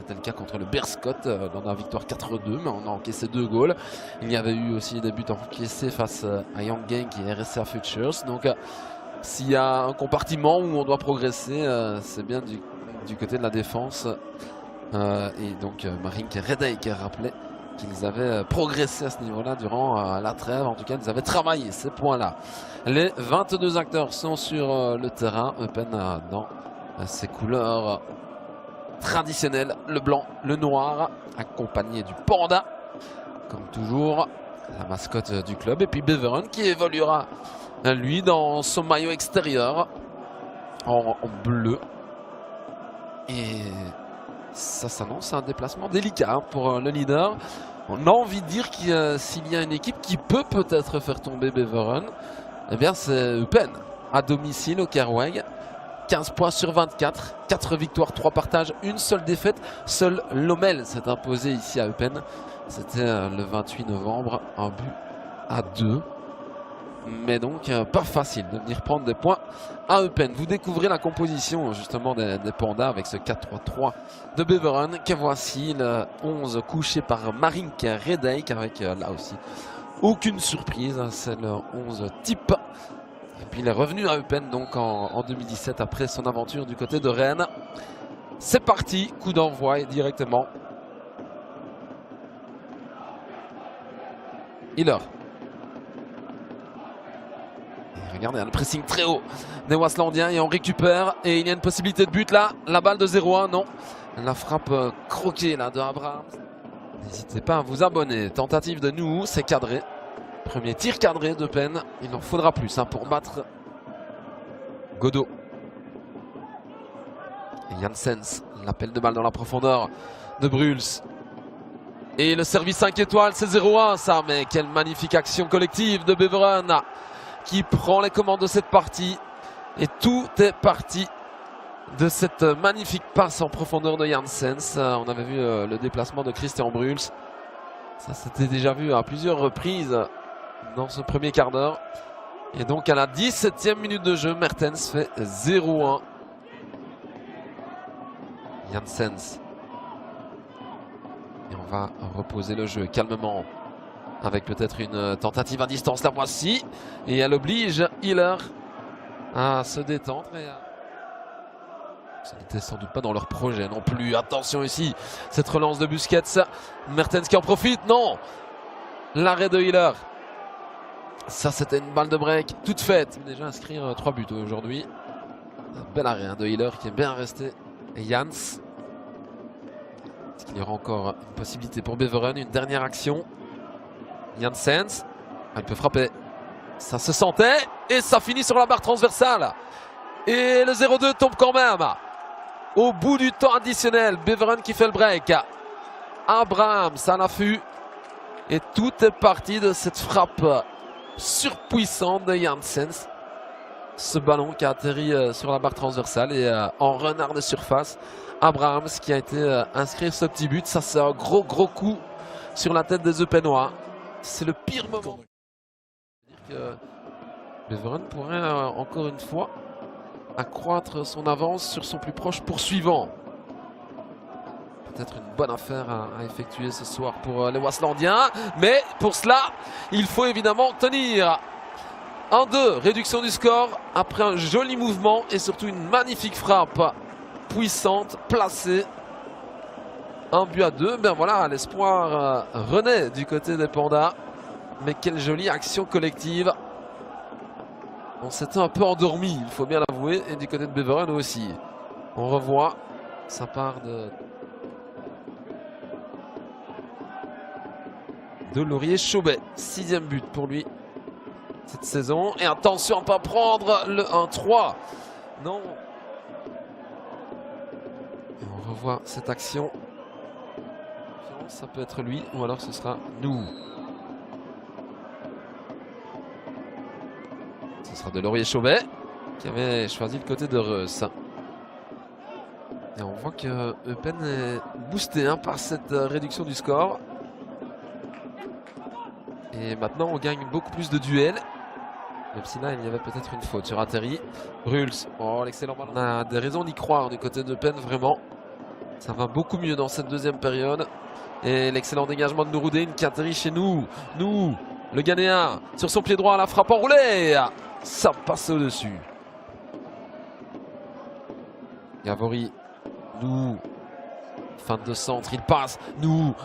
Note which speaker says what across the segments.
Speaker 1: C'était le cas contre le Berscott dans la victoire 4-2, mais on a encaissé 2 goals. Il y avait eu aussi des buts encaissés face à Young Genk et RSA Futures. Donc s'il y a un compartiment où on doit progresser, c'est bien du côté de la défense. Et donc Marink et Redijk rappelaient qu'ils avaient progressé à ce niveau-là durant la trêve. En tout cas, ils avaient travaillé ces points-là. Les 22 acteurs sont sur le terrain. Eupen dans ses couleurs traditionnelles, le blanc, le noir, accompagné du panda, comme toujours, la mascotte du club. Et puis Beveren qui évoluera, lui, dans son maillot extérieur en bleu. Et ça s'annonce un déplacement délicat pour le leader. On a envie de dire que s'il y a une équipe qui peut-être faire tomber Beveren, eh bien c'est Eupen, à domicile au Kerweg. 15 points sur 24, 4 victoires, 3 partages, une seule défaite. Seul Lommel s'est imposé ici à Eupen. C'était le 28 novembre, un but à 2. Mais donc pas facile de venir prendre des points à Eupen. Vous découvrez la composition justement des Pandas avec ce 4-3-3 de Beveren. Que voici le 11 couché par Marink Redijk avec là aussi aucune surprise. C'est le 11 type. Et puis il est revenu à Eupen donc en 2017 après son aventure du côté de Rennes. C'est parti, coup d'envoi et directement. Hiller. Regardez, le pressing très haut des Waslandiens et on récupère et il y a une possibilité de but là. La balle de 0-1, non. La frappe croquée là de Abraham. N'hésitez pas à vous abonner. Tentative de nous, c'est cadré. Premier tir cadré d'Eupen. Il en faudra plus pour battre Godot. Et Janssens, l'appel de balle dans la profondeur de Bruls. Et le service 5 étoiles, c'est 0-1 ça. Mais quelle magnifique action collective de Beveren qui prend les commandes de cette partie. Et tout est parti de cette magnifique passe en profondeur de Janssens. On avait vu le déplacement de Christian Bruls. Ça s'était déjà vu à plusieurs reprises dans ce premier quart d'heure. Et donc à la 17e minute de jeu, Mertens fait 0-1. Janssens. Et on va reposer le jeu calmement. Avec peut-être une tentative à distance, la voici. Et elle oblige Hiller à se détendre. Ça n'était sans doute pas dans leur projet non plus. Attention ici, cette relance de Busquets. Mertens qui en profite, non. L'arrêt de Hiller. Ça c'était une balle de break toute faite. Déjà inscrire 3 buts aujourd'hui. Un bel arrêt de Hiller qui est bien resté. Et Jans. Est-ce qu'il y aura encore une possibilité pour Beveren? Une dernière action. Janssens, il peut frapper. Ça se sentait et ça finit sur la barre transversale. Et le 0-2 tombe quand même. Au bout du temps additionnel, Beveren qui fait le break. Abraham, ça l'affût. Et tout est parti de cette frappe surpuissante de Janssens. Ce ballon qui a atterri sur la barre transversale et en renard de surface. Abrahams qui a été inscrit ce petit but. Ça c'est un gros coup sur la tête des Eupenois. C'est le pire moment. C'est-à-dire que Beveren pourrait encore une fois accroître son avance sur son plus proche poursuivant. Peut-être une bonne affaire à effectuer ce soir pour les Waslandiens. Mais pour cela, il faut évidemment tenir. 1-2, réduction du score après un joli mouvement et surtout une magnifique frappe puissante, placée. Un but à 2, ben voilà, l'espoir renaît du côté des Pandas. Mais quelle jolie action collective. On s'était un peu endormi, il faut bien l'avouer, et du côté de Beveren aussi. On revoit, ça part de Laurier-Chauvet. 6e but pour lui cette saison. Et attention à ne pas prendre le 1-3. Non. Et on revoit cette action. Ça peut être lui ou alors ce sera nous. Ce sera de Laurier-Chauvet qui avait choisi le côté de Reus. Et on voit que Eupen est boosté par cette réduction du score. Et maintenant on gagne beaucoup plus de duels. Même si là il y avait peut-être une faute sur Atteri. Bruls, oh l'excellent ballon. On a des raisons d'y croire du côté d'Eupen vraiment. Ça va beaucoup mieux dans cette deuxième période. Et l'excellent dégagement de Nouroudine qui atterrit chez nous. Le Ghanéen, sur son pied droit, la frappe enroulée. Ça passe au-dessus. Gavori, fin de centre, il passe.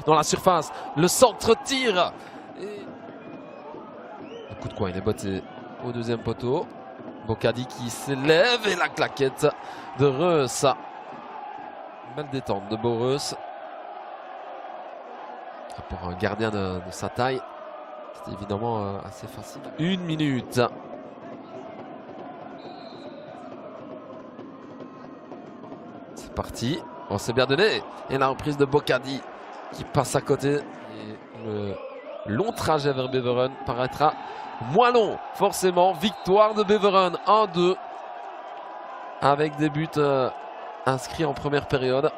Speaker 1: Dans la surface. Le centre tire. Et... un coup de coin, il est botté au deuxième poteau. Bocadi qui s'élève et la claquette de Reus. Belle détente de Boreus. Pour un gardien de sa taille, c'est évidemment assez facile. 1 minute. C'est parti. On s'est bien donné. Et la reprise de Bocadi qui passe à côté. Et le long trajet vers Beveren paraîtra moins long. Forcément, victoire de Beveren 1-2. Avec des buts inscrits en première période.